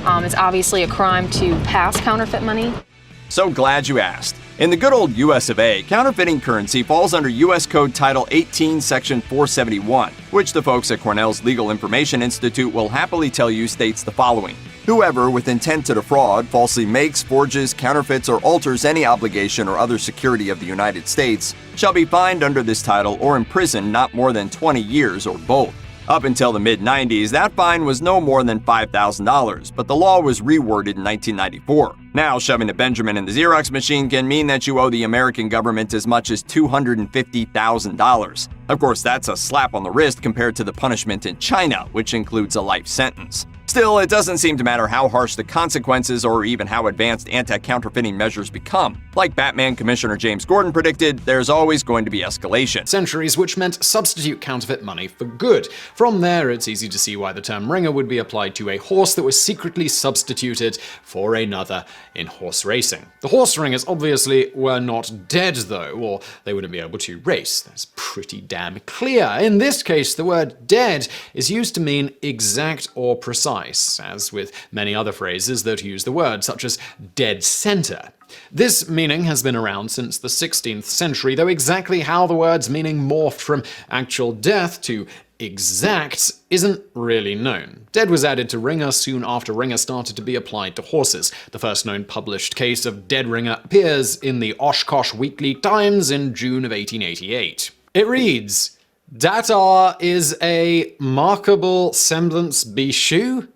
It's obviously a crime to pass counterfeit money. So glad you asked. In the good old US of A, counterfeiting currency falls under U.S. Code Title 18, Section 471, which the folks at Cornell's Legal Information Institute will happily tell you states the following. Whoever, with intent to defraud, falsely makes, forges, counterfeits, or alters any obligation or other security of the United States shall be fined under this title or imprisoned not more than 20 years or both. Up until the mid-90s, that fine was no more than $5,000, but the law was reworded in 1994. Now, shoving a Benjamin in the Xerox machine can mean that you owe the American government as much as $250,000. Of course, that's a slap on the wrist compared to the punishment in China, which includes a life sentence. Still, it doesn't seem to matter how harsh the consequences or even how advanced anti-counterfeiting measures become. Like Batman Commissioner James Gordon predicted, there's always going to be escalation. Centuries which meant substitute counterfeit money for good. From there, it's easy to see why the term ringer would be applied to a horse that was secretly substituted for another in horse racing. The horse ringers obviously were not dead though, or they wouldn't be able to race. That's pretty damn clear. In this case, the word dead is used to mean exact or precise, as with many other phrases that use the word, such as dead center. This meaning has been around since the 16th century, though exactly how the word's meaning morphed from actual death to exact isn't really known. Dead was added to ringer soon after ringer started to be applied to horses. The first known published case of dead ringer appears in the Oshkosh Weekly Times in June of 1888. It reads, "Datar is a markable semblance be shoe?"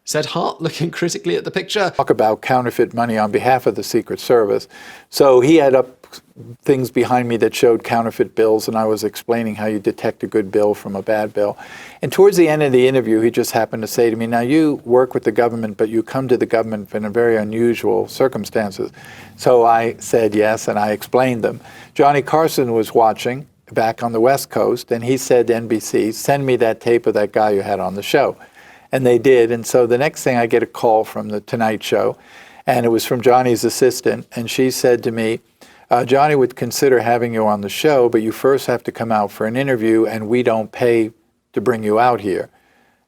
said Hart, looking critically at the picture. Talk about counterfeit money on behalf of the Secret Service. So he had up things behind me that showed counterfeit bills, and I was explaining how you detect a good bill from a bad bill. And towards the end of the interview, he just happened to say to me, "Now you work with the government, but you come to the government in a very unusual circumstances." So I said yes, and I explained them. Johnny Carson was watching back on the West Coast, and he said to NBC, "Send me that tape of that guy you had on the show." And they did. And so the next thing I get a call from the Tonight Show, and it was from Johnny's assistant. And she said to me, "Johnny would consider having you on the show, but you first have to come out for an interview, and we don't pay to bring you out here."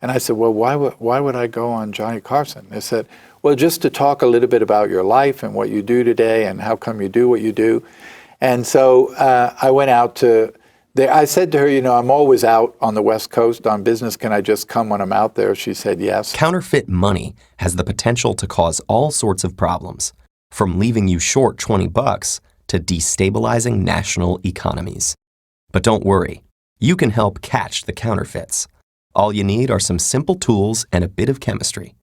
And I said, "Well, why would I go on Johnny Carson?" They said, "Well, just to talk a little bit about your life and what you do today and how come you do what you do." And so I went out to there. I said to her, "You know, I'm always out on the West Coast on business. Can I just come when I'm out there?" She said yes. Counterfeit money has the potential to cause all sorts of problems, from leaving you short $20 to destabilizing national economies. But don't worry, you can help catch the counterfeits. All you need are some simple tools and a bit of chemistry.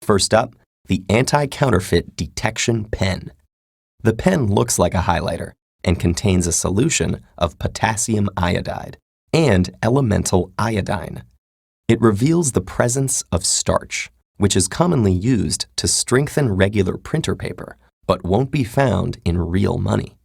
First up, the anti-counterfeit detection pen. The pen looks like a highlighter and contains a solution of potassium iodide and elemental iodine. It reveals the presence of starch, which is commonly used to strengthen regular printer paper, but won't be found in real money.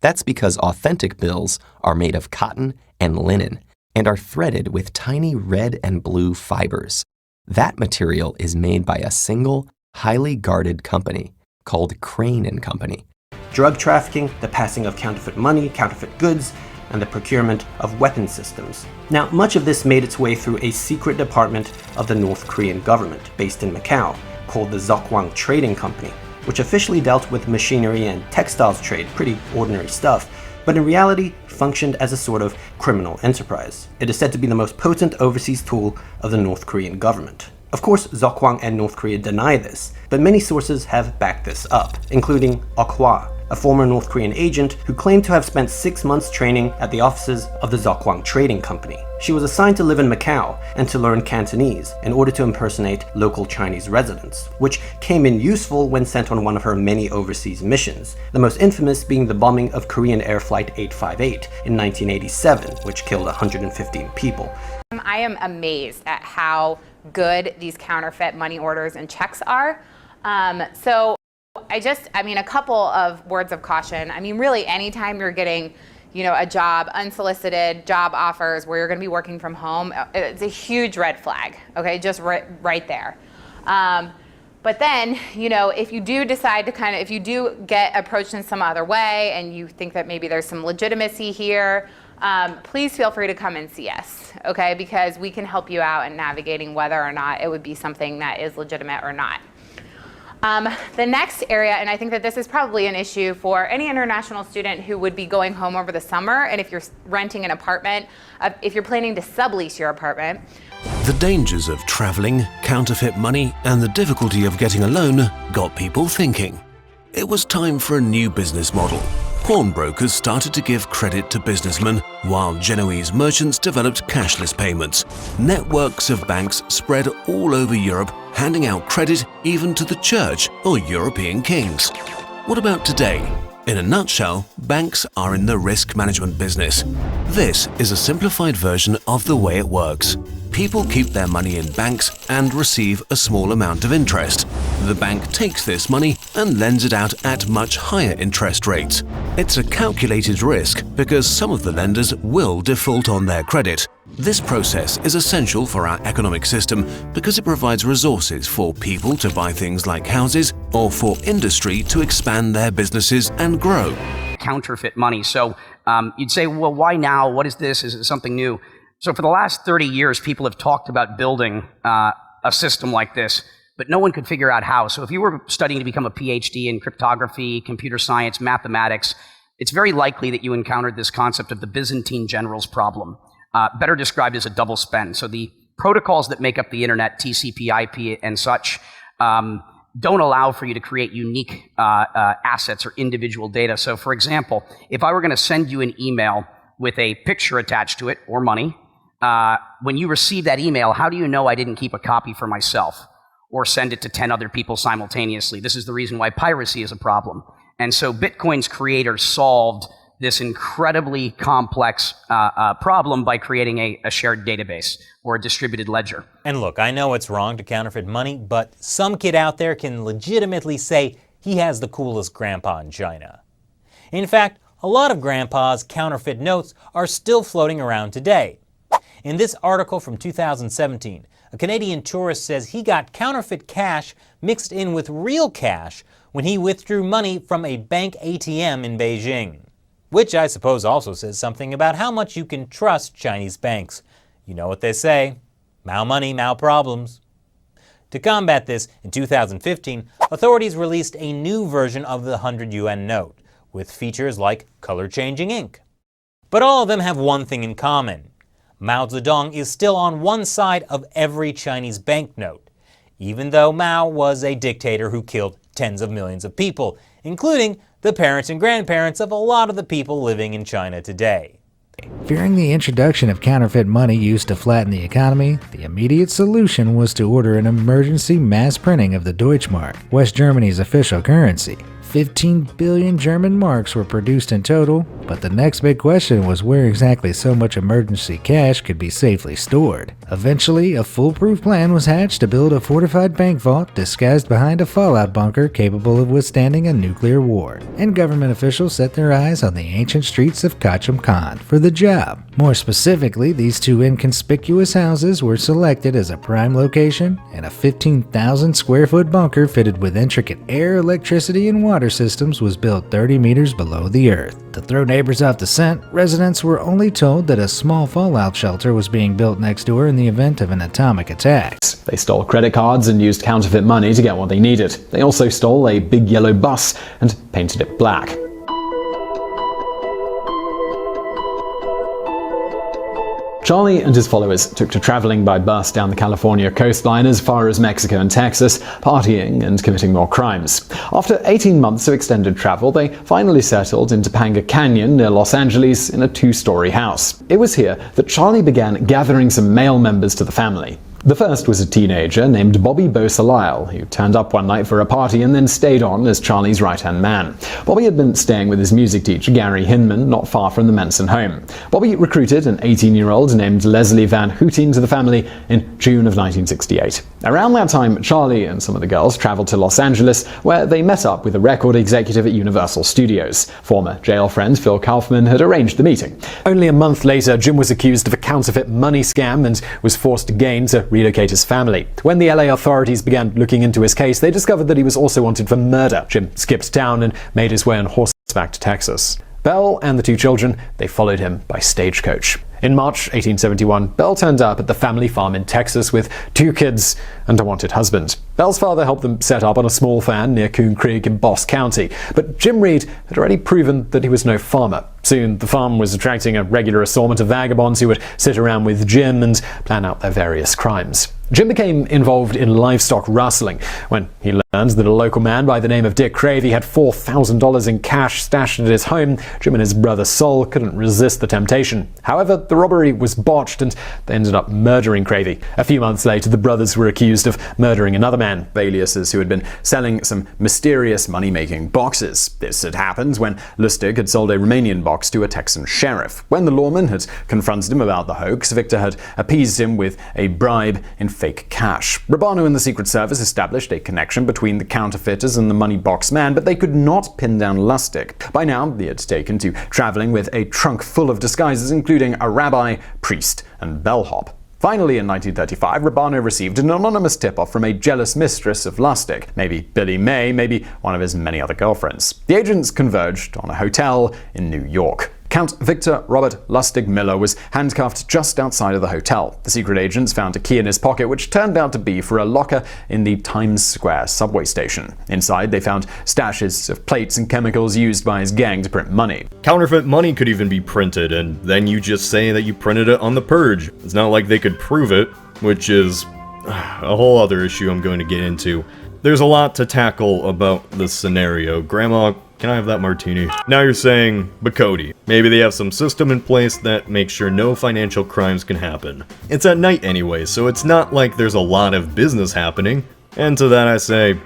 That's because authentic bills are made of cotton and linen and are threaded with tiny red and blue fibers. That material is made by a single, highly guarded company called Crane & Company. Drug trafficking, the passing of counterfeit money, counterfeit goods, and the procurement of weapon systems. Now, much of this made its way through a secret department of the North Korean government, based in Macau, called the Zokwang Trading Company, which officially dealt with machinery and textiles trade, pretty ordinary stuff, but in reality functioned as a sort of criminal enterprise. It is said to be the most potent overseas tool of the North Korean government. Of course, Zokwang and North Korea deny this, but many sources have backed this up, including Okwha, a former North Korean agent who claimed to have spent 6 months training at the offices of the Zokwang Trading Company. She was assigned to live in Macau and to learn Cantonese in order to impersonate local Chinese residents, which came in useful when sent on one of her many overseas missions, the most infamous being the bombing of Korean Air Flight 858 in 1987, which killed 115 people. I am amazed at how good these counterfeit money orders and checks are. A couple of words of caution. Really, anytime you're getting, a job, unsolicited job offers where you're going to be working from home, it's a huge red flag, okay, just right there. But then, if you do decide to if you do get approached in some other way and you think that maybe there's some legitimacy here, please feel free to come and see us, okay? Because we can help you out in navigating whether or not it would be something that is legitimate or not. The next area, and I think that this is probably an issue for any international student who would be going home over the summer, and if you're renting an apartment, if you're planning to sublease your apartment. The dangers of traveling, counterfeit money, and the difficulty of getting a loan got people thinking. It was time for a new business model. Pawnbrokers started to give credit to businessmen, while Genoese merchants developed cashless payments. Networks of banks spread all over Europe, handing out credit even to the church or European kings. What about today? In a nutshell, banks are in the risk management business. This is a simplified version of the way it works. People keep their money in banks and receive a small amount of interest. The bank takes this money and lends it out at much higher interest rates. It's a calculated risk because some of the lenders will default on their credit. This process is essential for our economic system because it provides resources for people to buy things like houses or for industry to expand their businesses and grow. Counterfeit money. So you'd say, well, why now? What is this? Is it something new? So for the last 30 years, people have talked about building a system like this, but no one could figure out how. So if you were studying to become a PhD in cryptography, computer science, mathematics, it's very likely that you encountered this concept of the Byzantine generals problem, better described as a double spend. So the protocols that make up the internet, TCP, IP, and such, don't allow for you to create unique assets or individual data. So for example, if I were going to send you an email with a picture attached to it, or money, when you receive that email, how do you know I didn't keep a copy for myself or send it to 10 other people simultaneously? This is the reason why piracy is a problem. And so Bitcoin's creators solved this incredibly complex problem by creating a shared database or a distributed ledger. And look, I know it's wrong to counterfeit money, but some kid out there can legitimately say he has the coolest grandpa in China. In fact, a lot of grandpa's counterfeit notes are still floating around today. In this article from 2017, a Canadian tourist says he got counterfeit cash mixed in with real cash when he withdrew money from a bank ATM in Beijing. Which I suppose also says something about how much you can trust Chinese banks. You know what they say, Mao money, Mao problems. To combat this, in 2015, authorities released a new version of the 100 yuan note, with features like color-changing ink. But all of them have one thing in common. Mao Zedong is still on one side of every Chinese banknote, even though Mao was a dictator who killed tens of millions of people, including the parents and grandparents of a lot of the people living in China today. Fearing the introduction of counterfeit money used to flatten the economy, the immediate solution was to order an emergency mass printing of the Deutschmark, West Germany's official currency. 15 billion German marks were produced in total, but the next big question was where exactly so much emergency cash could be safely stored. Eventually, a foolproof plan was hatched to build a fortified bank vault disguised behind a fallout bunker capable of withstanding a nuclear war, and government officials set their eyes on the ancient streets of Khan for the job. More specifically, these two inconspicuous houses were selected as a prime location, and a 15,000 square foot bunker fitted with intricate air, electricity, and water systems was built 30 meters below the earth. To throw neighbors off the scent, residents were only told that a small fallout shelter was being built next door in the event of an atomic attack. They stole credit cards and used counterfeit money to get what they needed. They also stole a big yellow bus and painted it black. Charlie and his followers took to traveling by bus down the California coastline as far as Mexico and Texas, partying and committing more crimes. After 18 months of extended travel, they finally settled in Topanga Canyon near Los Angeles in a 2-story house. It was here that Charlie began gathering some male members to the family. The first was a teenager named Bobby Beausoleil, who turned up one night for a party and then stayed on as Charlie's right-hand man. Bobby had been staying with his music teacher, Gary Hinman, not far from the Manson home. Bobby recruited an 18-year-old named Leslie Van Houten to the family in June of 1968. Around that time, Charlie and some of the girls traveled to Los Angeles, where they met up with a record executive at Universal Studios. Former jail friend Phil Kaufman had arranged the meeting. Only a month later, Jim was accused of a counterfeit money scam and was forced again to relocate his family. When the LA authorities began looking into his case, they discovered that he was also wanted for murder. Jim skipped town and made his way on horseback to Texas. Bell and the two children, they followed him by stagecoach. In March 1871, Bell turned up at the family farm in Texas with 2 kids and a wanted husband. Bell's father helped them set up on a small farm near Coon Creek in Boss County, but Jim Reed had already proven that he was no farmer. Soon, the farm was attracting a regular assortment of vagabonds who would sit around with Jim and plan out their various crimes. Jim became involved in livestock rustling when he learned that a local man by the name of Dick Cravey had $4,000 in cash stashed at his home. Jim and his brother Sol couldn't resist the temptation. However, the robbery was botched and they ended up murdering Cravey. A few months later, the brothers were accused of murdering another man, aliases who had been selling some mysterious money-making boxes. This had happened when Lustig had sold a Romanian box to a Texan sheriff. When the lawman had confronted him about the hoax, Victor had appeased him with a bribe in fake cash. Rabano and the Secret Service established a connection between the counterfeiters and the money box man, but they could not pin down Lustig. By now, he had taken to traveling with a trunk full of disguises, including a rabbi, priest, and bellhop. Finally, in 1935, Rabano received an anonymous tip-off from a jealous mistress of Lustig, maybe Billy May, maybe one of his many other girlfriends. The agents converged on a hotel in New York. Count Victor Robert Lustig Miller was handcuffed just outside of the hotel. The secret agents found a key in his pocket, which turned out to be for a locker in the Times Square subway station. Inside, they found stashes of plates and chemicals used by his gang to print money. Counterfeit money could even be printed, and then you just say that you printed it on the purge. It's not like they could prove it, which is a whole other issue I'm going to get into. There's a lot to tackle about this scenario. Grandma, can I have that martini? Now you're saying, but Cody, maybe they have some system in place that makes sure no financial crimes can happen. It's at night anyway, so it's not like there's a lot of business happening. And to that I say,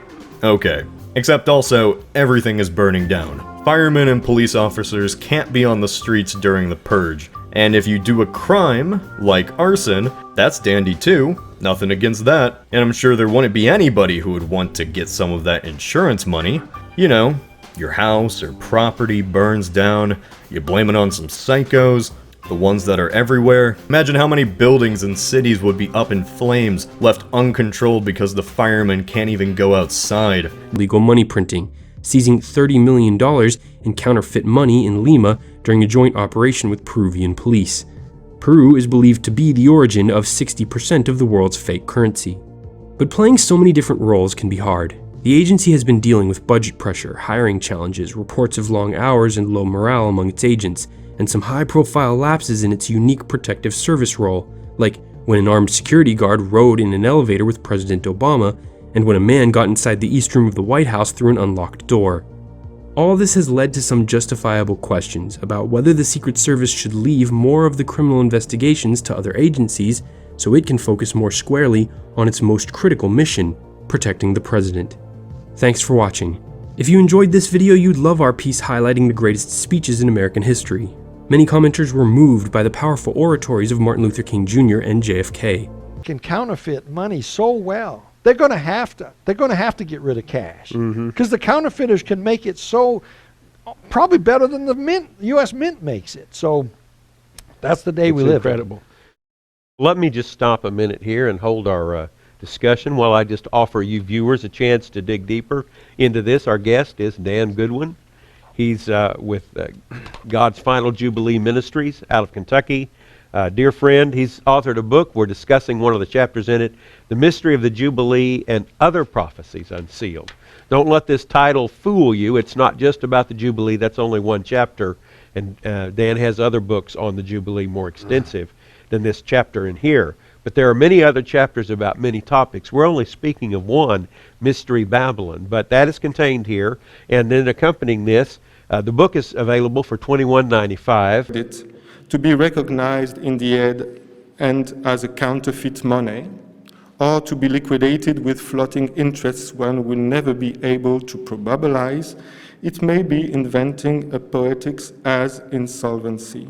okay. Except also, everything is burning down. Firemen and police officers can't be on the streets during the purge. And if you do a crime, like arson, that's dandy too. Nothing against that. And I'm sure there wouldn't be anybody who would want to get some of that insurance money. You know, your house or property burns down, you blame it on some psychos, the ones that are everywhere. Imagine how many buildings and cities would be up in flames, left uncontrolled because the firemen can't even go outside. Legal money printing, seizing $30 million in counterfeit money in Lima during a joint operation with Peruvian police. Peru is believed to be the origin of 60% of the world's fake currency. But playing so many different roles can be hard. The agency has been dealing with budget pressure, hiring challenges, reports of long hours and low morale among its agents, and some high-profile lapses in its unique protective service role, like when an armed security guard rode in an elevator with President Obama, and when a man got inside the East Room of the White House through an unlocked door. All this has led to some justifiable questions about whether the Secret Service should leave more of the criminal investigations to other agencies so it can focus more squarely on its most critical mission, protecting the president. Thanks for watching. If you enjoyed this video, you'd love our piece highlighting the greatest speeches in American history. Many commenters were moved by the powerful oratories of Martin Luther King Jr. and JFK. Can counterfeit money so well. They're going to have to get rid of cash because the counterfeiters can make it so probably better than the U.S. Mint makes it. So that's the day we live. Incredible. Let me just stop a minute here and hold our discussion while I just offer you viewers a chance to dig deeper into this. Our guest is Dan Goodwin. He's with God's Final Jubilee Ministries out of Kentucky. Dear friend, he's authored a book. We're discussing one of the chapters in it, The Mystery of the Jubilee and Other Prophecies Unsealed. Don't let this title fool you. It's not just about the Jubilee. That's only one chapter. And Dan has other books on the Jubilee more extensive than this chapter in here. But there are many other chapters about many topics. We're only speaking of one, Mystery Babylon. But that is contained here. And then accompanying this, the book is available for $21.95. To be recognized in the head and as a counterfeit money, or to be liquidated with floating interests one will never be able to probabilize, it may be inventing a poetics as insolvency.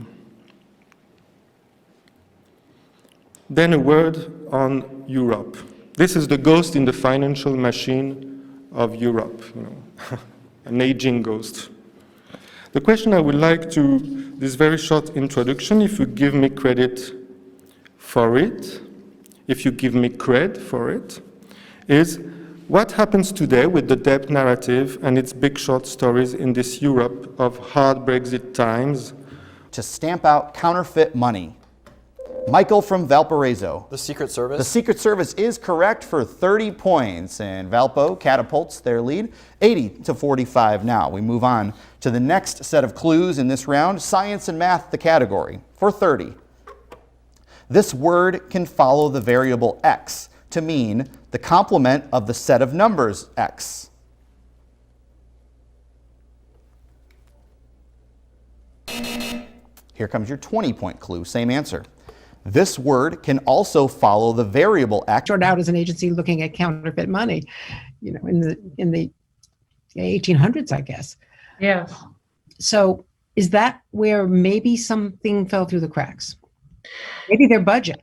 Then a word on Europe. This is the ghost in the financial machine of Europe, an aging ghost. The question I would like to, this very short introduction, if you give me credit for it, if you give me cred for it, is What happens today with the debt narrative and its big short stories in this Europe of hard Brexit times? To stamp out counterfeit money. Michael from Valparaiso. The Secret Service? The Secret Service is correct for 30 points, and Valpo catapults their lead 80-45 now. We move on to the next set of clues in this round. Science and math, the category, for 30. This word can follow the variable x to mean the complement of the set of numbers x. Here comes your 20-point clue, same answer. This word can also follow the variable x. Started out as an agency looking at counterfeit money, you know, in the 1800s, I guess. Yes. So is that where maybe something fell through the cracks? Maybe their budget.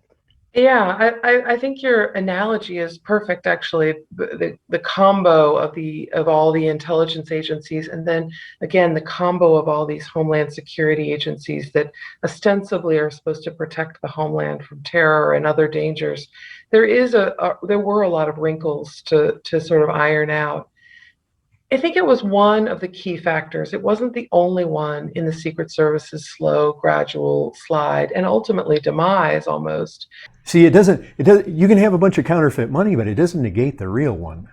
Yeah, I think your analogy is perfect, actually. The combo of all the intelligence agencies, and then again the combo of all these homeland security agencies that ostensibly are supposed to protect the homeland from terror and other dangers. There were a lot of wrinkles to sort of iron out. I think it was one of the key factors. It wasn't the only one in the Secret Service's slow, gradual slide and ultimately demise almost. See, it doesn't, you can have a bunch of counterfeit money, but it doesn't negate the real one.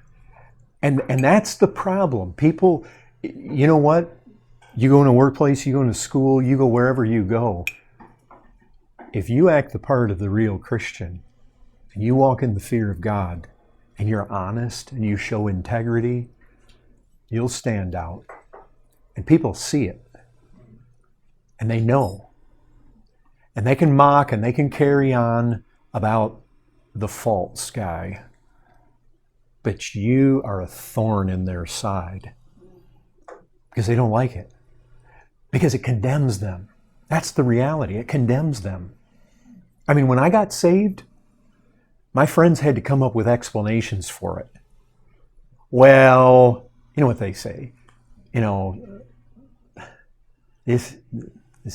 And that's the problem. People, you know what? You go in a workplace, you go into school, you go wherever you go. If you act the part of the real Christian, and you walk in the fear of God, and you're honest, and you show integrity, you'll stand out. And people see it. And they know. And they can mock and they can carry on about the false guy. But you are a thorn in their side. Because they don't like it. Because it condemns them. That's the reality. It condemns them. I mean, when I got saved, my friends had to come up with explanations for it. Well, you know what they say, you know, this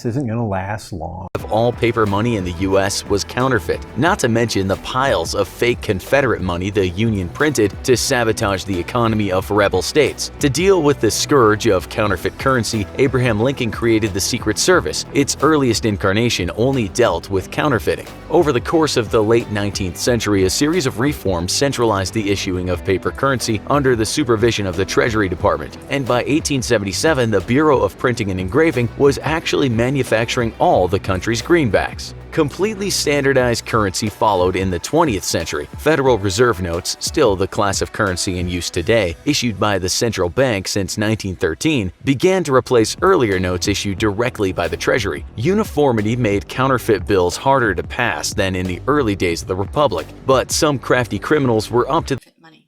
isn't going to last long. Of all paper money in the U.S. was counterfeit, not to mention the piles of fake Confederate money the Union printed to sabotage the economy of rebel states. To deal with the scourge of counterfeit currency, Abraham Lincoln created the Secret Service. Its earliest incarnation only dealt with counterfeiting. Over the course of the late 19th century, a series of reforms centralized the issuing of paper currency under the supervision of the Treasury Department, and by 1877, the Bureau of Printing and Engraving was actually manufacturing all the country's greenbacks. Completely standardized currency followed in the 20th century. Federal Reserve notes, still the class of currency in use today, issued by the central bank since 1913, began to replace earlier notes issued directly by the Treasury. Uniformity made counterfeit bills harder to pass than in the early days of the Republic, but some crafty criminals were up to money.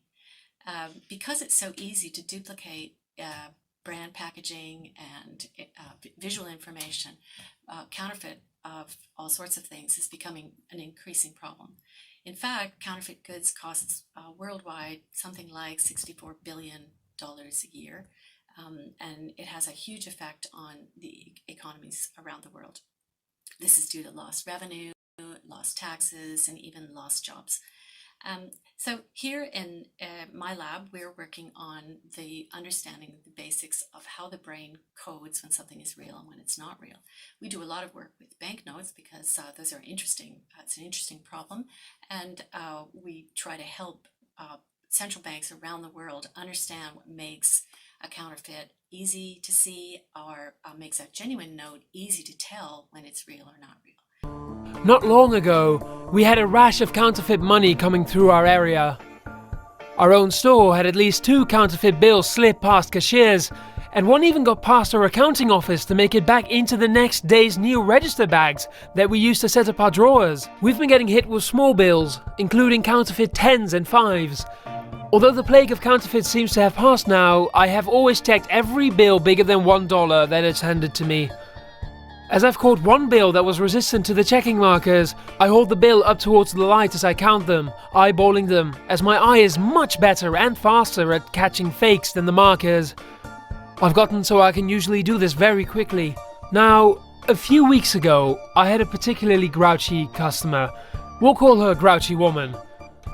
Because it's so easy to duplicate brand packaging and visual information, counterfeit of all sorts of things is becoming an increasing problem. In fact, counterfeit goods costs worldwide something like $64 billion a year, and it has a huge effect on the economies around the world. This is due to lost revenue, lost taxes, and even lost jobs. So here in my lab, we're working on the understanding the basics of how the brain codes when something is real and when it's not real. We do a lot of work with banknotes because those are interesting. It's an interesting problem, and we try to help central banks around the world understand what makes a counterfeit easy to see or makes a genuine note easy to tell when it's real or not real. Not long ago, we had a rash of counterfeit money coming through our area. Our own store had at least 2 counterfeit bills slip past cashiers, and one even got past our accounting office to make it back into the next day's new register bags that we used to set up our drawers. We've been getting hit with small bills, including counterfeit 10s and 5s. Although the plague of counterfeits seems to have passed now, I have always checked every bill bigger than $1 that is handed to me. As I've caught one bill that was resistant to the checking markers, I hold the bill up towards the light as I count them, eyeballing them, as my eye is much better and faster at catching fakes than the markers. I've gotten so I can usually do this very quickly. Now, a few weeks ago, I had a particularly grouchy customer. We'll call her Grouchy Woman.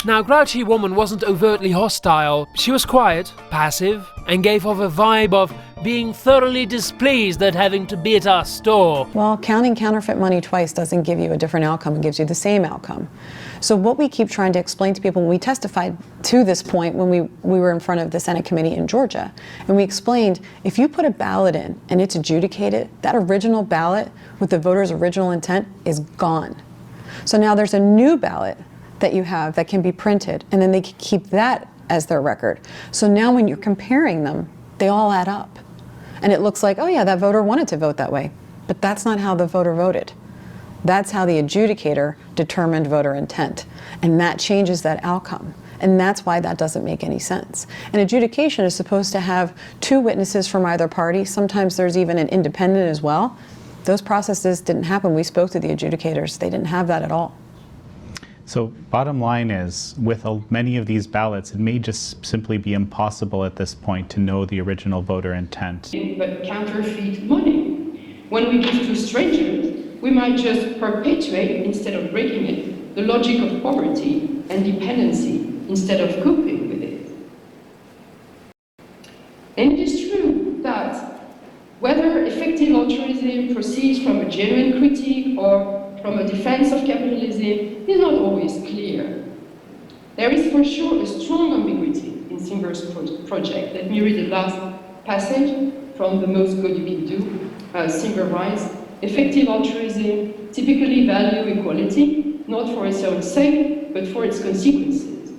Now, Grouchy Woman wasn't overtly hostile. She was quiet, passive, and gave off a vibe of being thoroughly displeased at having to be at our store. Well, counting counterfeit money twice doesn't give you a different outcome, it gives you the same outcome. So what we keep trying to explain to people, when we testified to this point when we were in front of the Senate committee in Georgia, and we explained, if you put a ballot in and it's adjudicated, that original ballot with the voter's original intent is gone. So now there's a new ballot that you have that can be printed, and then they can keep that as their record. So now when you're comparing them, they all add up. And it looks like, oh yeah, that voter wanted to vote that way. But that's not how the voter voted. That's how the adjudicator determined voter intent. And that changes that outcome. And that's why that doesn't make any sense. An adjudication is supposed to have 2 witnesses from either party. Sometimes there's even an independent as well. Those processes didn't happen. We spoke to the adjudicators. They didn't have that at all. So bottom line is, with many of these ballots, it may just simply be impossible at this point to know the original voter intent. But counterfeit money. When we give to strangers, we might just perpetuate, instead of breaking it, the logic of poverty and dependency, instead of coping with it. And it is true that whether effective altruism proceeds from a genuine critique or from a defense of capitalism is not always clear. There is for sure a strong ambiguity in Singer's project. Let me read the last passage from The Most Good You Can Do. Singer writes, effective altruism typically value equality, not for its own sake, but for its consequences.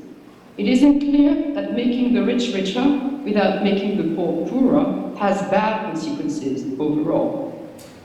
It isn't clear that making the rich richer without making the poor poorer has bad consequences overall.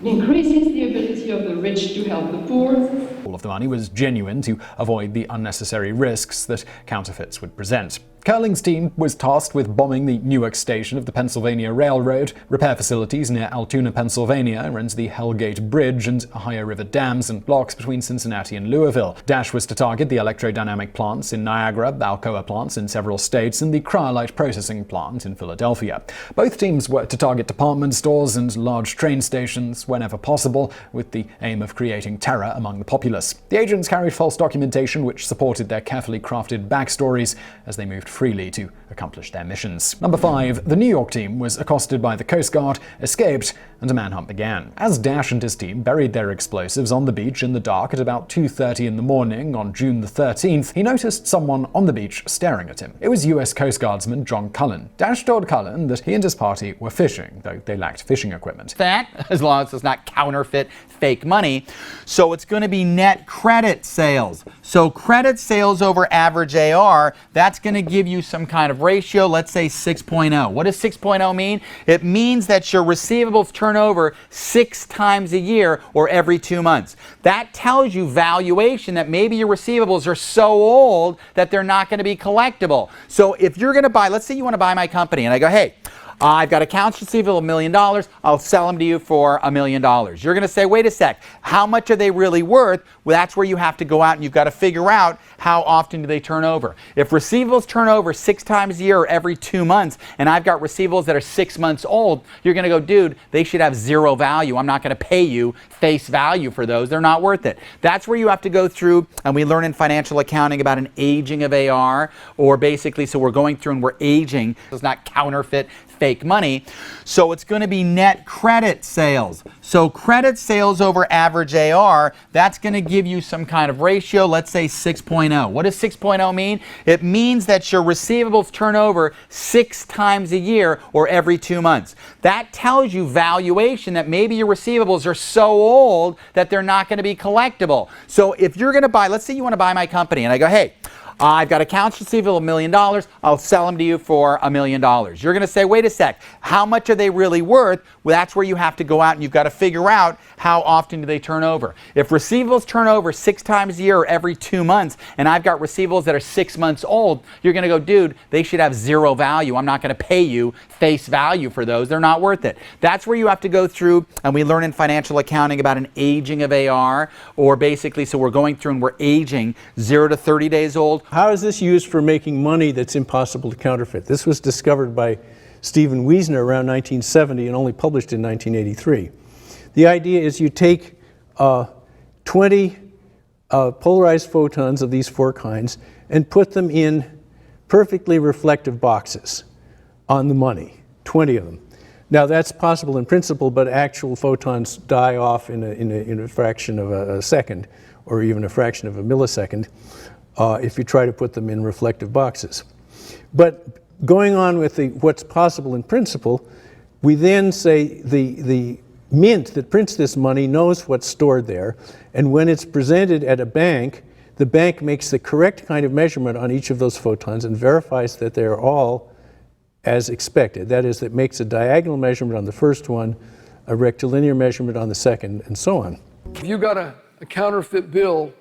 It increases the ability of the rich to help the poor. All of the money was genuine to avoid the unnecessary risks that counterfeits would present. Curling's team was tasked with bombing the Newark station of the Pennsylvania Railroad, repair facilities near Altoona, Pennsylvania, and the Hellgate Bridge and Ohio River dams and locks between Cincinnati and Louisville. Dash was to target the electrodynamic plants in Niagara, Alcoa plants in several states, and the cryolite processing plant in Philadelphia. Both teams were to target department stores and large train stations whenever possible, with the aim of creating terror among the populace. The agents carried false documentation which supported their carefully crafted backstories as they moved freely to accomplish their missions. Number 5. The New York team was accosted by the Coast Guard, escaped, and a manhunt began. As Dash and his team buried their explosives on the beach in the dark at about 2:30 in the morning on June the 13th, he noticed someone on the beach staring at him. It was U.S. Coast Guardsman John Cullen. Dash told Cullen that he and his party were fishing, though they lacked fishing equipment. That, as long as it's not counterfeit fake money. So it's going to be net credit sales. So credit sales over average AR, that's going to give you some kind of ratio, let's say 6.0. What does 6.0 mean? It means that your receivables turn over 6 times a year or every 2 months. That tells you valuation, that maybe your receivables are so old that they're not going to be collectible. So if you're going to buy, let's say you want to buy my company, and I go, hey, I've got accounts receivable $1 million. I'll sell them to you for $1 million. You're going to say, wait a sec, how much are they really worth? Well, that's where you have to go out and you've got to figure out how often do they turn over. If receivables turn over 6 times a year or every 2 months, and I've got receivables that are 6 months old, you're going to go, dude, they should have 0 value. I'm not going to pay you face value for those. They're not worth it. That's where you have to go through, and we learn in financial accounting about an aging of AR, or basically, so we're going through and we're aging. It's not counterfeit fake money. So it's going to be net credit sales. So credit sales over average AR, that's going to give you some kind of ratio, let's say 6.0. What does 6.0 mean? It means that your receivables turn over 6 times a year or every 2 months. That tells you valuation, that maybe your receivables are so old that they're not going to be collectible. So if you're going to buy, let's say you want to buy my company, and I go, hey, I've got accounts receivable $1 million. I'll sell them to you for $1 million. You're going to say, wait a sec, how much are they really worth? Well, that's where you have to go out and you've got to figure out how often do they turn over. If receivables turn over 6 times a year or every 2 months, and I've got receivables that are 6 months old, you're going to go, dude, they should have 0 value. I'm not going to pay you face value for those. They're not worth it. That's where you have to go through, and we learn in financial accounting about an aging of AR, or basically, so we're going through and we're aging 0 to 30 days old. How is this used for making money that's impossible to counterfeit? This was discovered by Stephen Wiesner around 1970 and only published in 1983. The idea is you take 20 polarized photons of these 4 kinds and put them in perfectly reflective boxes on the money, 20 of them. Now that's possible in principle, but actual photons die off in a fraction of a second, or even a fraction of a millisecond, if you try to put them in reflective boxes. But going on with what's possible in principle, we then say the mint that prints this money knows what's stored there, and when it's presented at a bank, the bank makes the correct kind of measurement on each of those photons and verifies that they're all as expected. That is, it makes a diagonal measurement on the first one, a rectilinear measurement on the second, and so on. If you got a counterfeit bill,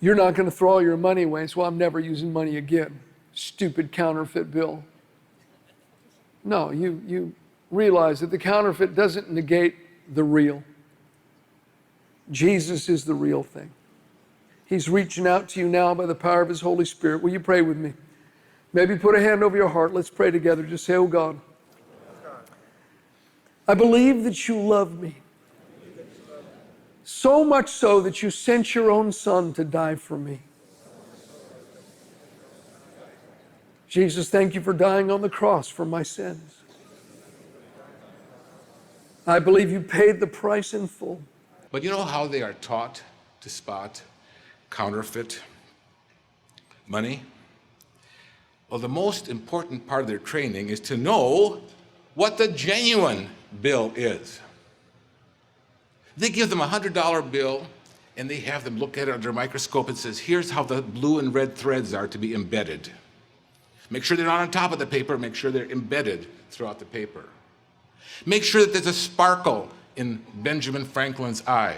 you're not going to throw all your money away and say, well, I'm never using money again. Stupid counterfeit bill. No, you realize that the counterfeit doesn't negate the real. Jesus is the real thing. He's reaching out to you now by the power of his Holy Spirit. Will you pray with me? Maybe put a hand over your heart. Let's pray together. Just say, oh God, I believe that you love me. So much so that you sent your own son to die for me. Jesus, thank you for dying on the cross for my sins. I believe you paid the price in full. But you know how they are taught to spot counterfeit money? Well, the most important part of their training is to know what the genuine bill is. They give them a $100 bill and they have them look at it under a microscope and says, here's how the blue and red threads are to be embedded. Make sure they're not on top of the paper, make sure they're embedded throughout the paper. Make sure that there's a sparkle in Benjamin Franklin's eye.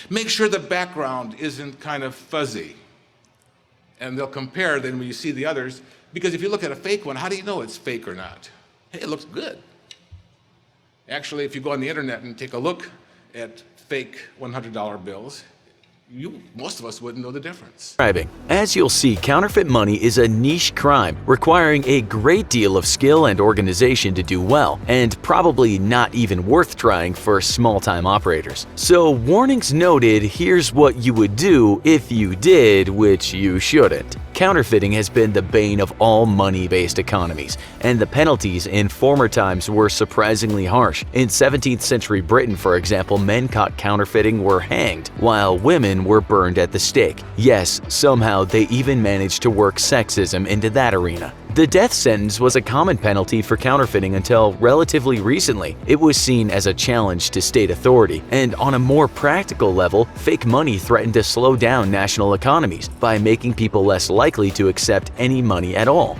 Make sure the background isn't kind of fuzzy. And they'll compare then when you see the others, because if you look at a fake one, how do you know it's fake or not? Hey, it looks good. Actually, if you go on the internet and take a look at fake $100 bills, most of us wouldn't know the difference. As you'll see, counterfeit money is a niche crime requiring a great deal of skill and organization to do well, and probably not even worth trying for small-time operators. So warnings noted, here's what you would do if you did, which you shouldn't. Counterfeiting has been the bane of all money-based economies, and the penalties in former times were surprisingly harsh. In 17th century Britain, for example, men caught counterfeiting were hanged, while women were burned at the stake. Yes, somehow they even managed to work sexism into that arena. The death sentence was a common penalty for counterfeiting until relatively recently. It was seen as a challenge to state authority, and on a more practical level, fake money threatened to slow down national economies by making people less likely to accept any money at all.